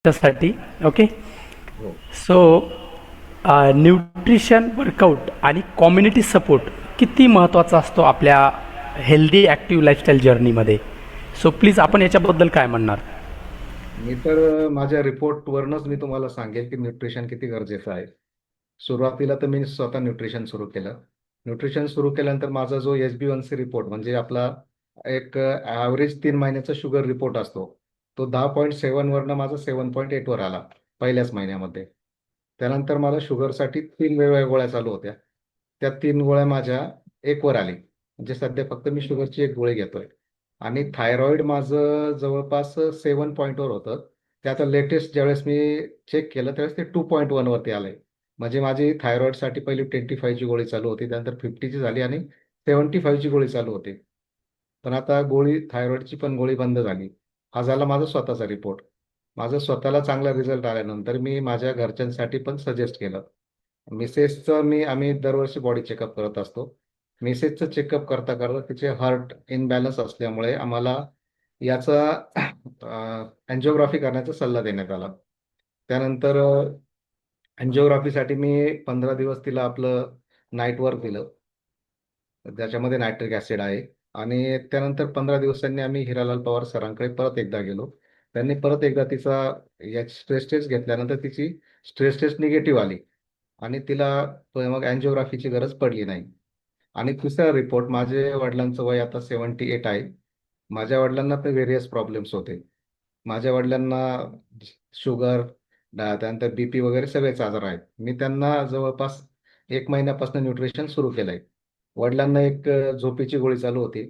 त्यासाठी. ओके. हो. So nutrition, workout आणि कम्युनिटी सपोर्ट किती महत्त्वाचा असतो आपल्या हेल्दी ॲक्टिव्ह लाईफस्टाईल जर्नीमध्ये. सो प्लीज आपण याच्याबद्दल काय म्हणणार. मी तर माझ्या रिपोर्टवरूनच मी तुम्हाला सांगेन की न्यूट्रिशन किती गरजेचं आहे. सुरुवातीला तर मी स्वतः न्यूट्रिशन सुरू केलं. न्यूट्रिशन सुरू केल्यानंतर माझा जो HbA1c रिपोर्ट म्हणजे आपला एक ॲव्हरेज 3 महिन्याचा शुगर रिपोर्ट असतो, तो 10.7 वरनं माझा 7.8 वर आला पहिल्याच महिन्यामध्ये. त्यानंतर मला शुगरसाठी 3 वेगवेगळ्या गोळ्या चालू होत्या. त्या 3 गोळ्या माझ्या 1 वर आली. म्हणजे सध्या फक्त मी शुगरची एक गोळी घेतोय. आणि थायरॉइड माझं जवळपास 7 पॉईंटवर होतं. ते आता लेटेस्ट ज्यावेळेस मी चेक केलं त्यावेळेस ते 2.1 वरती आलंय. म्हणजे माझी थायरॉइडसाठी पहिली 25ची गोळी चालू होती, त्यानंतर 50ची झाली आणि 75ची गोळी चालू होती. पण आता थायरॉइडची पण गोळी बंद झाली. हा झाला माझा स्वतःचा रिपोर्ट. माझा स्वतःला चांगला रिझल्ट आल्यानंतर मी माझ्या घरच्यांसाठी पण सजेस्ट केलं. आम्ही दरवर्षी बॉडी चेकअप करत असतो. मिसेसचं चेकअप करता करता तिचे हार्ट इनबॅलन्स असल्यामुळे आम्हाला याचा अँजिओग्राफी करण्याचा सल्ला देण्यात आला. त्यानंतर अँजिओग्राफीसाठी मी 15 दिवस तिला आपलं नाईट वर्क दिलं. त्याच्यामध्ये नायट्रिक ॲसिड आहे. आणि त्यानंतर 15 दिवसांनी आम्ही हिरालाल पवार सरांकडे परत एकदा गेलो. त्यांनी परत एकदा तिचा स्ट्रेस टेस्ट घेतल्यानंतर तिची स्ट्रेस टेस्ट निगेटिव्ह आली आणि तिला मग अँजिओग्राफीची गरज पडली नाही. आणि तिसरा रिपोर्ट, माझे वडिलांचं वय आता 78 आहे. माझ्या वडिलांना पण व्हेरियस प्रॉब्लेम्स होते. माझ्या वडिलांना शुगर, त्यानंतर BP वगैरे सगळेच आजार आहेत. मी त्यांना जवळपास 1 महिन्यापासून न्यूट्रिशन सुरू केलंय. वडिलांना एक झोपेची गोळी चालू होती.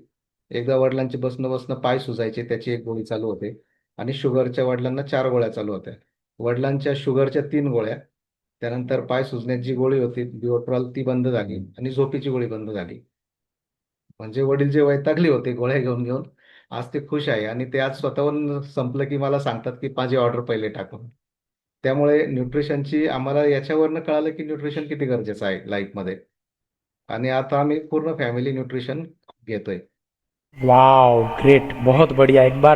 एकदा वडिलांचे बसणं बसणं पाय सुजायचे, त्याची एक गोळी चालू होते. आणि शुगरच्या वडिलांना 4 गोळ्या चालू होत्या. वडिलांच्या शुगरच्या 3 गोळ्या, त्यानंतर पाय सुजण्याची जी गोळी होती बिओट्रॉल ती बंद झाली आणि झोपेची गोळी बंद झाली. म्हणजे वडील जे वैतागले होते गोळ्या घेऊन घेऊन, आज ते खुश आहे आणि ते आज स्वतःहून संपलं की मला सांगतात की माझी ऑर्डर पहिले टाकून. त्यामुळे न्यूट्रिशनची आम्हाला याच्यावरनं कळालं की न्यूट्रिशन किती गरजेचं आहे लाईफमध्ये. आणि आता आम्ही पूर्ण फॅमिली न्यूट्रिशन घेतोय. वाव, ग्रेट, बहुत बढ़िया. एक बार